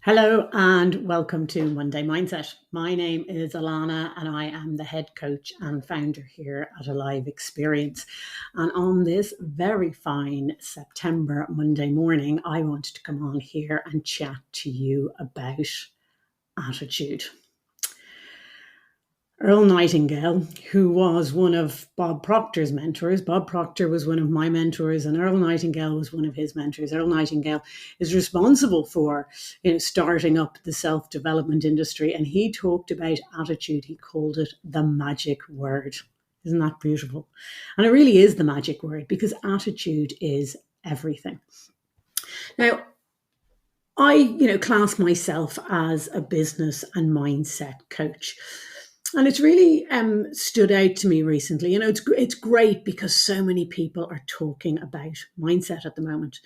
Hello and welcome to Monday Mindset. My name is Alana and I am the head coach and founder here at Alive Experience. And on this very fine September Monday morning, I wanted to come on here and chat to you about attitude. Earl Nightingale, who was one of Bob Proctor's mentors. Bob Proctor was one of my mentors, and Earl Nightingale was one of his mentors. Earl Nightingale is responsible for, starting up the self-development industry, and he talked about attitude. He called it the magic word. Isn't that beautiful? And it really is the magic word because attitude is everything. Now, I class myself as a business and mindset coach. And it's really stood out to me recently. It's great because so many people are talking about mindset at the moment.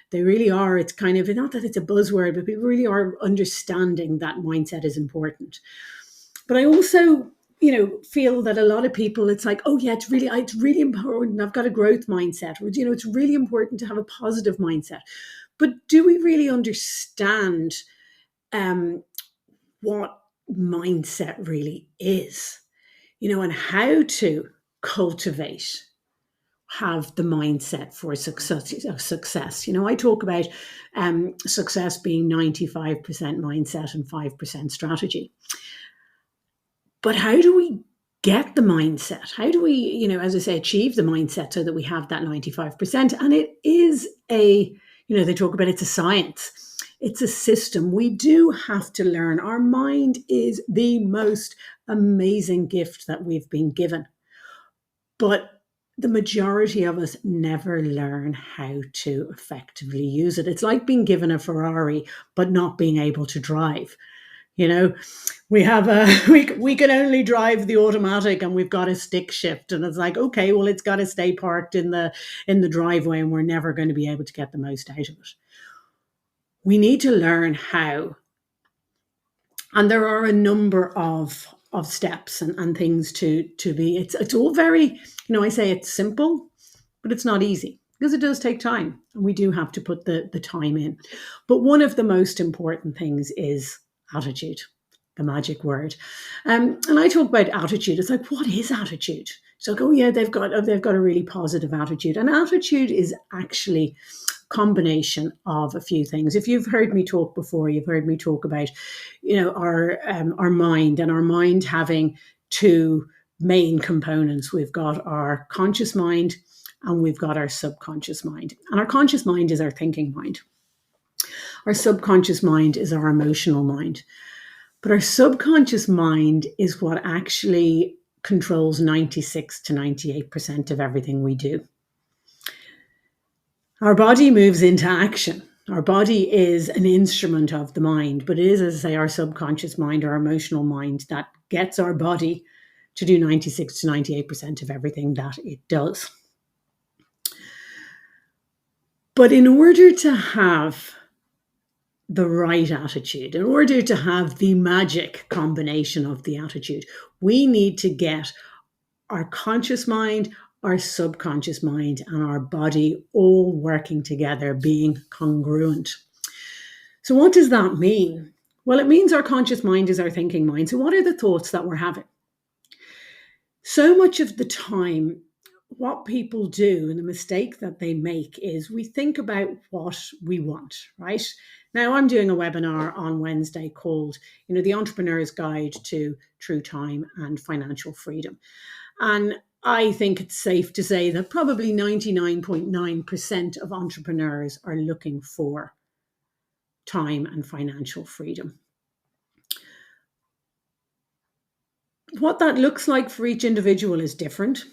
They really are. It's kind of not that it's a buzzword, but people really are understanding that mindset is important. But I also, feel that a lot of people, it's like, oh yeah, it's really important. I've got a growth mindset, or it's really important to have a positive mindset. But do we really understand what mindset really is, and how to cultivate, have the mindset for success. I talk about success being 95% mindset and 5% strategy. But how do we get the mindset? How do we, as I say, achieve the mindset so that we have that 95%? And it is they talk about it's a science. It's a system. We do have to learn. Our mind is the most amazing gift that we've been given. But the majority of us never learn how to effectively use it. It's like being given a Ferrari, but not being able to drive. We have we can only drive the automatic and we've got a stick shift. And it's like, okay, well, it's got to stay parked in the driveway and we're never going to be able to get the most out of it. We need to learn how. And there are a number of steps and things to be. It's all very, I say it's simple, but it's not easy because it does take time. And we do have to put the time in. But one of the most important things is attitude, the magic word. And I talk about attitude. It's like, what is attitude? It's like, oh yeah, they've got a really positive attitude. And attitude is actually combination of a few things. If you've heard me talk before, you've heard me talk about, our mind, and our mind having two main components. We've got our conscious mind and we've got our subconscious mind. And our conscious mind is our thinking mind. Our subconscious mind is our emotional mind. But our subconscious mind is what actually controls 96 to 98% of everything we do. Our body moves into action. Our body is an instrument of the mind, but it is, as I say, our subconscious mind, our emotional mind that gets our body to do 96 to 98% of everything that it does. But in order to have the right attitude, in order to have the magic combination of the attitude, we need to get our conscious mind, our subconscious mind, and our body all working together, being congruent. So what does that mean? Well, it means our conscious mind is our thinking mind. So what are the thoughts that we're having? So much of the time, what people do and the mistake that they make is we think about what we want, right? Now, I'm doing a webinar on Wednesday called, The Entrepreneur's Guide to True Time and Financial Freedom. And I think it's safe to say that probably 99.9% of entrepreneurs are looking for time and financial freedom. What that looks like for each individual is different,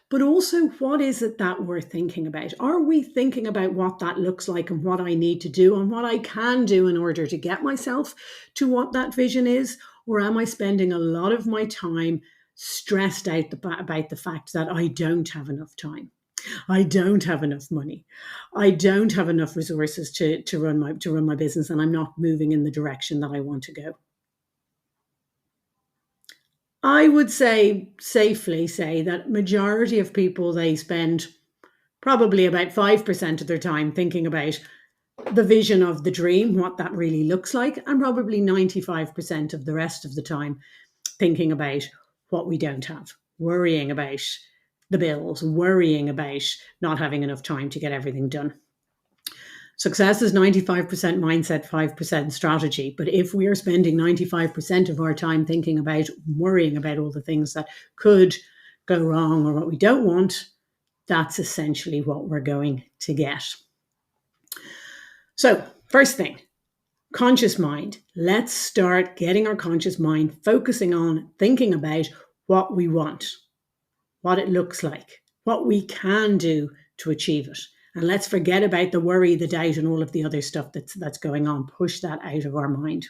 but also what is it that we're thinking about? Are we thinking about what that looks like and what I need to do and what I can do in order to get myself to what that vision is? Or am I spending a lot of my time stressed out about the fact that I don't have enough time? I don't have enough money. I don't have enough resources to run my business, and I'm not moving in the direction that I want to go. I would safely say that majority of people, they spend probably about 5% of their time thinking about the vision of the dream, what that really looks like, and probably 95% of the rest of the time thinking about what we don't have, worrying about the bills, worrying about not having enough time to get everything done. Success is 95% mindset, 5% strategy. But if we are spending 95% of our time thinking about worrying about all the things that could go wrong or what we don't want, that's essentially what we're going to get. So, first thing, conscious mind. Let's start getting our conscious mind focusing on thinking about what we want, what it looks like, what we can do to achieve it. And let's forget about the worry, the doubt, and all of the other stuff that's going on. Push that out of our mind.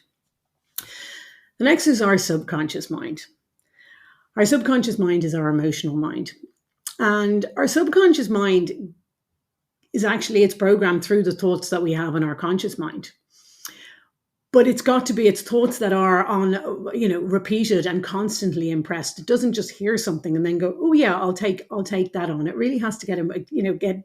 The next is our subconscious mind. Our subconscious mind is our emotional mind. And our subconscious mind is actually, it's programmed through the thoughts that we have in our conscious mind. But it's got to be, it's thoughts that are on, repeated and constantly impressed. It doesn't just hear something and then go, oh yeah, I'll take that on. It really has to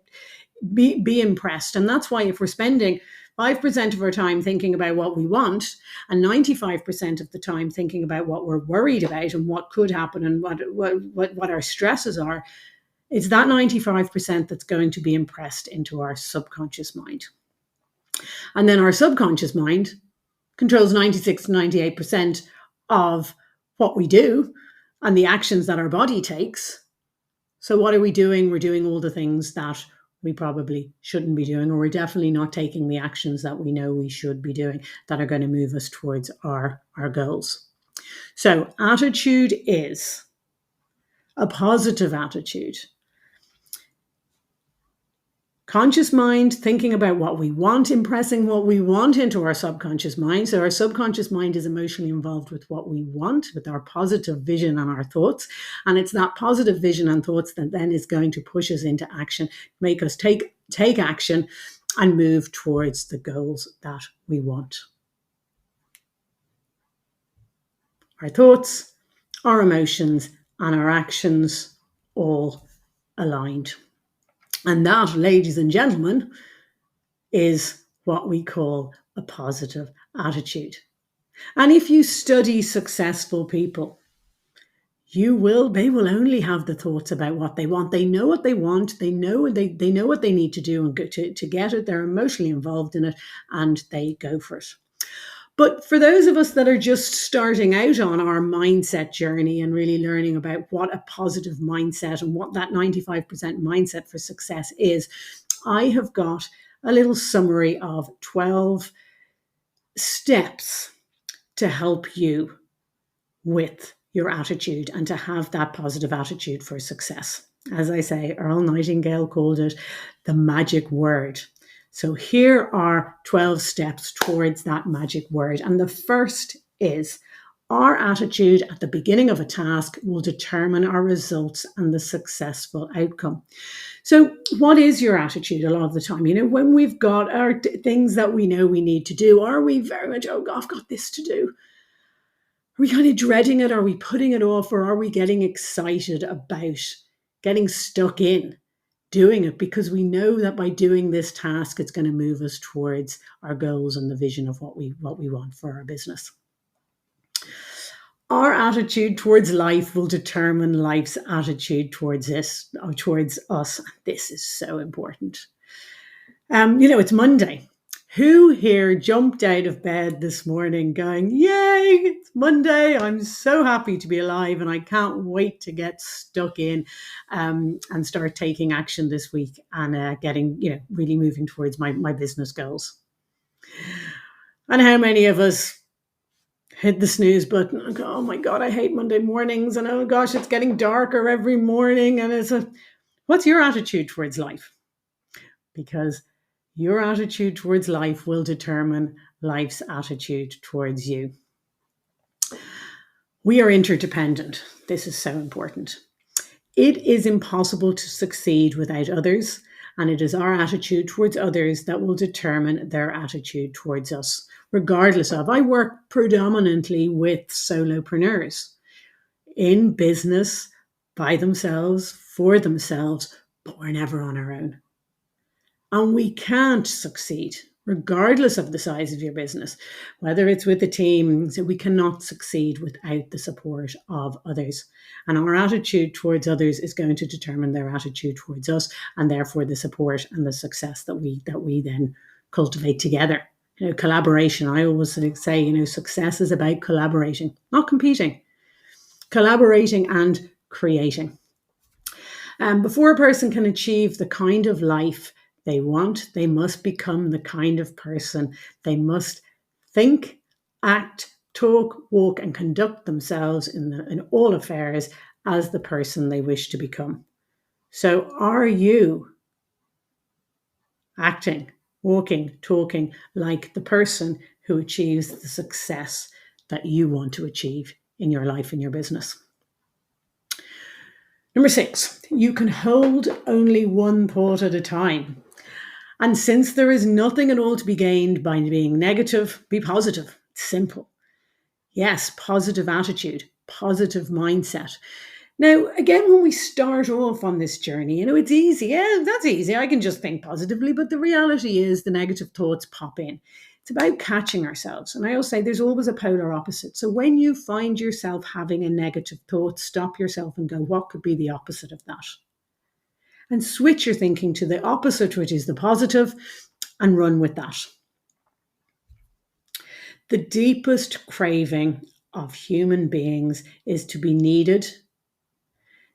be impressed. And that's why if we're spending 5% of our time thinking about what we want and 95% of the time thinking about what we're worried about and what could happen and what our stresses are, it's that 95% that's going to be impressed into our subconscious mind. And then our subconscious mind controls 96 to 98% of what we do and the actions that our body takes. So what are we doing? We're doing all the things that we probably shouldn't be doing, or we're definitely not taking the actions that we know we should be doing that are going to move us towards our goals. So attitude is a positive attitude. Conscious mind, thinking about what we want, impressing what we want into our subconscious mind. So our subconscious mind is emotionally involved with what we want, with our positive vision and our thoughts. And it's that positive vision and thoughts that then is going to push us into action, make us take action and move towards the goals that we want. Our thoughts, our emotions, and our actions all aligned. And that, ladies and gentlemen, is what we call a positive attitude. And if you study successful people, they will only have the thoughts about what they want. They know what they want. They know what they need to do and to get it. They're emotionally involved in it and they go for it. But for those of us that are just starting out on our mindset journey and really learning about what a positive mindset and what that 95% mindset for success is, I have got a little summary of 12 steps to help you with your attitude and to have that positive attitude for success. As I say, Earl Nightingale called it the magic word. So here are 12 steps towards that magic word. And the first is our attitude at the beginning of a task will determine our results and the successful outcome. So what is your attitude a lot of the time? When we've got our things that we know we need to do, are we very much, oh God, I've got this to do? Are we kind of dreading it? Are we putting it off? Or are we getting excited about getting stuck in doing it because we know that by doing this task, it's going to move us towards our goals and the vision of what we want for our business. Our attitude towards life will determine life's attitude towards us. This is so important. It's Monday. Who here jumped out of bed this morning going, yay, it's Monday. I'm so happy to be alive and I can't wait to get stuck in and start taking action this week and getting, really moving towards my business goals. And how many of us hit the snooze button and go, oh my God, I hate Monday mornings. And oh gosh, it's getting darker every morning. And what's your attitude towards life? Because your attitude towards life will determine life's attitude towards you. We are interdependent. This is so important. It is impossible to succeed without others, and it is our attitude towards others that will determine their attitude towards us, regardless of. I work predominantly with solopreneurs in business, by themselves, for themselves, but we're never on our own. And we can't succeed regardless of the size of your business, whether it's with a team. So we cannot succeed without the support of others. And our attitude towards others is going to determine their attitude towards us, and therefore the support and the success that we then cultivate together. Collaboration. I always say, success is about collaborating, not competing, collaborating and creating. Before a person can achieve the kind of life they want, they must become the kind of person they must think, act, talk, walk, and conduct themselves in all affairs as the person they wish to become. So are you acting, walking, talking like the person who achieves the success that you want to achieve in your life, in your business? Number 6, you can hold only one thought at a time. And since there is nothing at all to be gained by being negative, be positive. It's simple. Yes, positive attitude, positive mindset. Now, again, when we start off on this journey, it's easy. Yeah, that's easy. I can just think positively. But the reality is the negative thoughts pop in. It's about catching ourselves. And I always say there's always a polar opposite. So when you find yourself having a negative thought, stop yourself and go, what could be the opposite of that? And switch your thinking to the opposite, which is the positive, and run with that. The deepest craving of human beings is to be needed,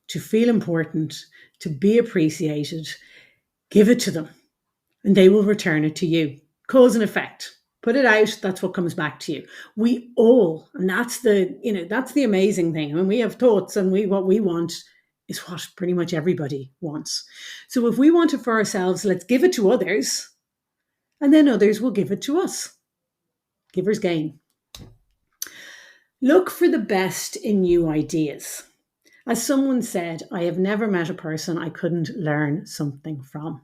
to feel important, to be appreciated. Give it to them, and they will return it to you. Cause and effect. Put it out, that's what comes back to you. We all, and that's the amazing thing. When we have thoughts and what we want is what pretty much everybody wants. So if we want it for ourselves, let's give it to others, and then others will give it to us. Givers gain. Look for the best in new ideas. As someone said, I have never met a person I couldn't learn something from.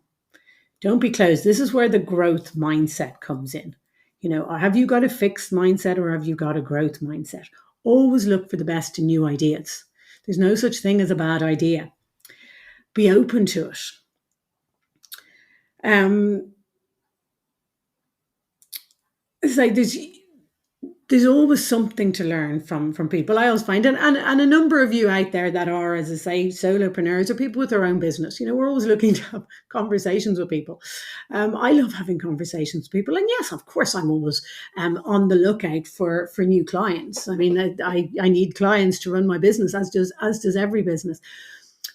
Don't be closed. This is where the growth mindset comes in. Have you got a fixed mindset or have you got a growth mindset? Always look for the best in new ideas. There's no such thing as a bad idea. Be open to it. It's like there's always something to learn from people. I always find, and a number of you out there that are, as I say, solopreneurs or people with their own business, we're always looking to have conversations with people. I love having conversations with people. And yes, of course, I'm always on the lookout for new clients. I mean, I need clients to run my business, as does every business.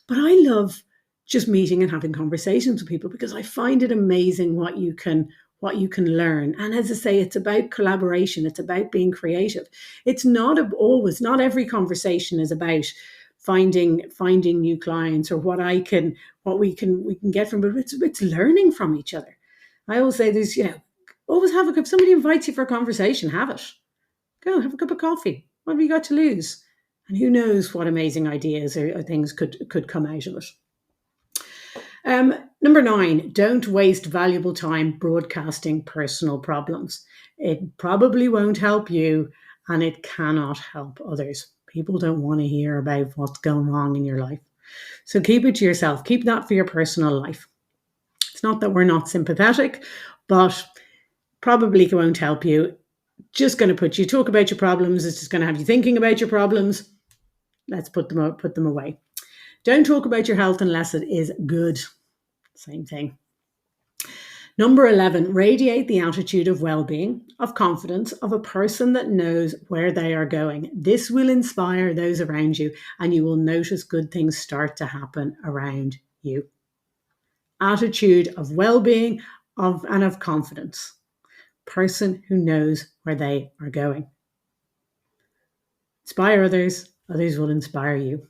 But I love just meeting and having conversations with people because I find it amazing what you can learn. And as I say, it's about collaboration. It's about being creative. It's not every conversation is about finding new clients or what we can get from it. It's learning from each other. I always say there's, always if somebody invites you for a conversation, have it. Go have a cup of coffee. What have you got to lose? And who knows what amazing ideas or things could come out of it. Number 9, don't waste valuable time broadcasting personal problems. It probably won't help you and it cannot help others. People don't want to hear about what's going wrong in your life. So keep it to yourself. Keep that for your personal life. It's not that we're not sympathetic, but probably won't help you. Just going to talk about your problems. It's just going to have you thinking about your problems. Let's put them away. Don't talk about your health unless it is good. Same thing. Number 11, radiate the attitude of well-being, of confidence, of a person that knows where they are going. This will inspire those around you and you will notice good things start to happen around you. Attitude of well-being and of confidence. Person who knows where they are going. Inspire others, others will inspire you.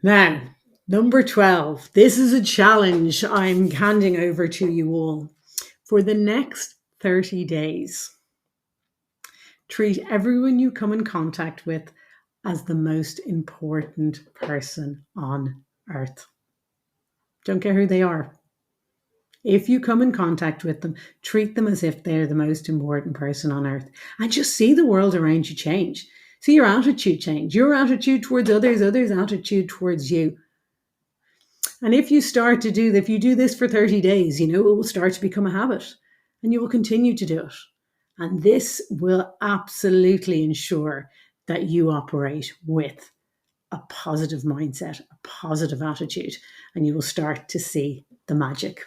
Now, number 12, this is a challenge I'm handing over to you all. For the next 30 days, treat everyone you come in contact with as the most important person on earth. Don't care who they are. If you come in contact with them, treat them as if they're the most important person on earth. And just see the world around you change. See your attitude change. Your attitude towards others' attitude towards you. And if you do this for 30 days, it will start to become a habit. and you will continue to do it. And this will absolutely ensure that you operate with a positive mindset, a positive attitude, and you will start to see the magic.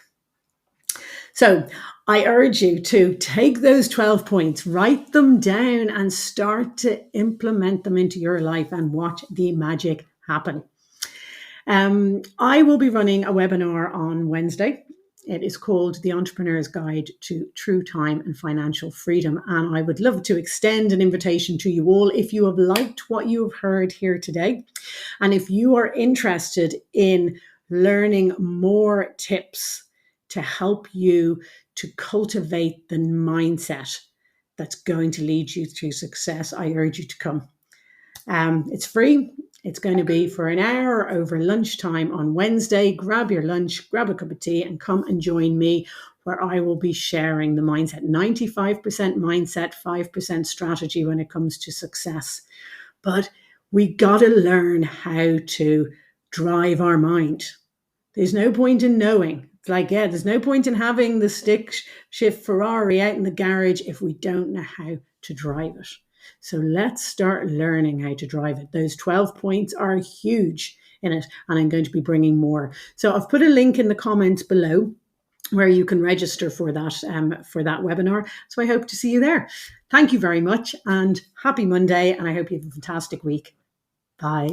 So I urge you to take those 12 points, write them down, and start to implement them into your life and watch the magic happen. I will be running a webinar on Wednesday. It is called The Entrepreneur's Guide to True Time and Financial Freedom. And I would love to extend an invitation to you all if you have liked what you have heard here today. And if you are interested in learning more tips to help you to cultivate the mindset that's going to lead you to success, I urge you to come. It's free. It's going to be for an hour over lunchtime on Wednesday. Grab your lunch, grab a cup of tea, and come and join me, where I will be sharing the mindset. 95% mindset, 5% strategy when it comes to success. But we got to learn how to drive our mind. There's no point in knowing. It's like, there's no point in having the stick shift Ferrari out in the garage if we don't know how to drive it. So let's start learning how to drive it. Those 12 points are huge in it, and I'm going to be bringing more. So I've put a link in the comments below where you can register for that webinar. So I hope to see you there. Thank you very much, and happy Monday, and I hope you have a fantastic week. Bye.